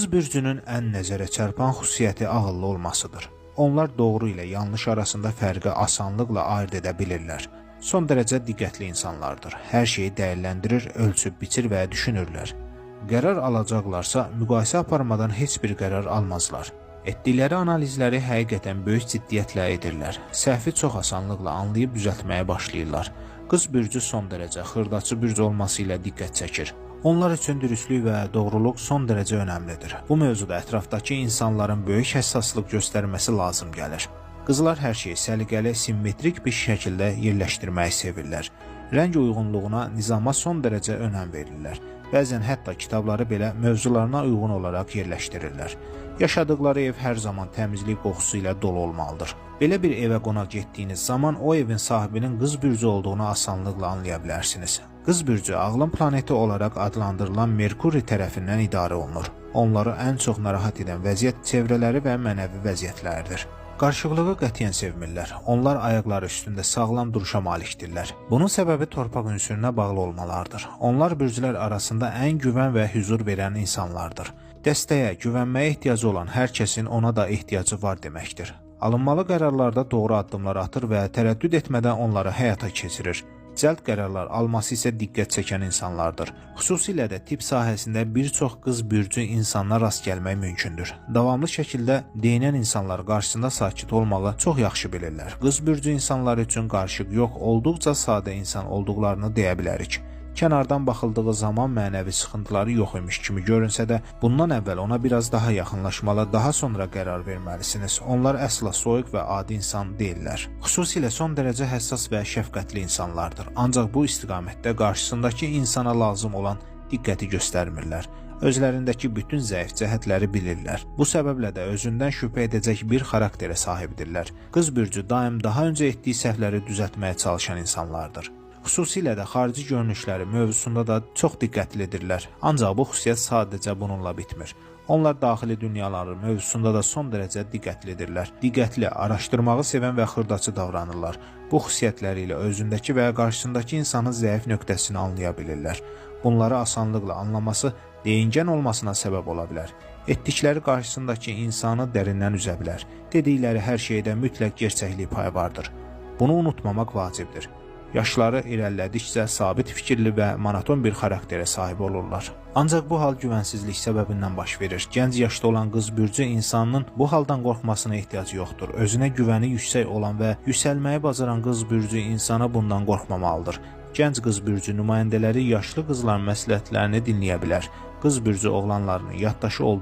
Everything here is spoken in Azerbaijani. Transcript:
Qız bürcünün ən nəzərə çarpan xüsusiyyəti ağıllı olmasıdır. Onlar doğru ilə yanlış arasında fərqi asanlıqla ayırt edə bilirlər. Son dərəcə diqqətli insanlardır. Hər şeyi dəyərləndirir, ölçüb biçir və düşünürlər. Qərar alacaqlarsa müqayisə aparmadan heç bir qərar almazlar. Etdikləri analizləri həqiqətən böyük ciddiyyətlə edirlər. Səhvi çox asanlıqla anlayıb düzəltməyə başlayırlar. Qız bürcü son dərəcə xırdaçı bürc olması ilə diqqət çəkir. Onlar üçün dürüstlük və doğruluq son dərəcə önəmlidir. Bu mövzuda ətrafdakı insanların böyük həssaslıq göstərməsi lazım gəlir. Qızlar hər şeyi səliqəli, simmetrik bir şəkildə yerləşdirməyi sevirlər. Rəng uyğunluğuna, nizama son dərəcə önəm verirlər. Bəzən hətta kitabları belə mövzularına uyğun olaraq yerləşdirirlər. Yaşadıkları ev hər zaman təmizlik qoxusu ilə dolu olmalıdır. Belə bir evə qonaq getdiyiniz zaman o evin sahibinin qız bürcü olduğunu asanlıqla anlaya bilərsiniz. Qız bürcü ağlın planeti olaraq adlandırılan Merkuri tərəfindən idarə olunur. Onları ən çox narahat edən vəziyyət çevrələri və mənəvi vəziyyətlərdir. Qarışıqlığı qətiyyən sevmirlər. Onlar ayaqları üstündə sağlam duruşa malikdirlər. Bunun səbəbi torpaq ünsürünə bağlı olmalardır. Onlar bürclər arasında ən güvən və hüzur verən insanlardır. Dəstəyə, güvənməyə ehtiyacı olan hər kəsin ona da ehtiyacı var deməkdir. Alınmalı qərarlarda doğru addımlar atır və tərəddüd etmədən onları həyata keçirir. Cəld qərarlar alması isə diqqət çəkən insanlardır. Xüsusilə də tibb sahəsində bir çox qız bürcü insanlara rast gəlmək mümkündür. Davamlı şəkildə deyinən insanlar qarşısında sakit olmağı çox yaxşı bilirlər. Qız bürcü insanları üçün qarışıq yox, olduqca sadə insan olduqlarını deyə bilərik. Kənardan baxıldığı zaman mənəvi sıxıntıları yox imiş kimi görünsə də, bundan əvvəl ona biraz daha yaxınlaşmalı, daha sonra qərar verməlisiniz. Onlar əsla soyuq və adi insan deyillər. Xüsusilə son dərəcə həssas və şəfqətli insanlardır. Ancaq bu istiqamətdə qarşısındakı insana lazım olan diqqəti göstərmirlər. Özlərindəki bütün zəif cəhətləri bilirlər. Bu səbəblə də özündən şübhə edəcək bir xarakterə sahibdirlər. Qız bürcü daim daha öncə etdiyi səhvləri düzəltməyə çalışan insanlardır. Xüsusilə də xarici görünüşləri mövzusunda da çox diqqətlidirlər. Ancaq bu xüsusiyyət sadəcə bununla bitmir. Onlar daxili dünyaları mövzusunda da son dərəcə diqqətlidirlər. Diqqətli, araşdırmağı sevən və xırdaçı davranırlar. Bu xüsusiyyətləri ilə özündəki və qarşısındakı insanın zəif nöqtəsini anlaya bilirlər. Bunları asanlıqla anlaması deyingən olmasına səbəb ola bilər. Etdikləri qarşısındakı insanı dərindən üzə bilər. Dedikləri hər şeydə mütləq gerçəklik payı vardır. Bunu unutmamaq vacibdir. Yaşları irəlilədikcə sabit fikirli və monoton bir xarakterə sahib olurlar. Ancaq bu hal güvənsizlik səbəbindən baş verir. Gənc yaşda olan qız bürcü insanın bu haldan qorxmasına ehtiyacı yoxdur. Özünə güvəni yüksək olan və yüksəlməyi bacaran qız bürcü insana bundan qorxmamalıdır. Gənc qız bürcü nümayəndələri yaşlı qızların məsləhətlərini dinləyə bilər. Qız bürcü oğlanlarının yaddaşı olduğu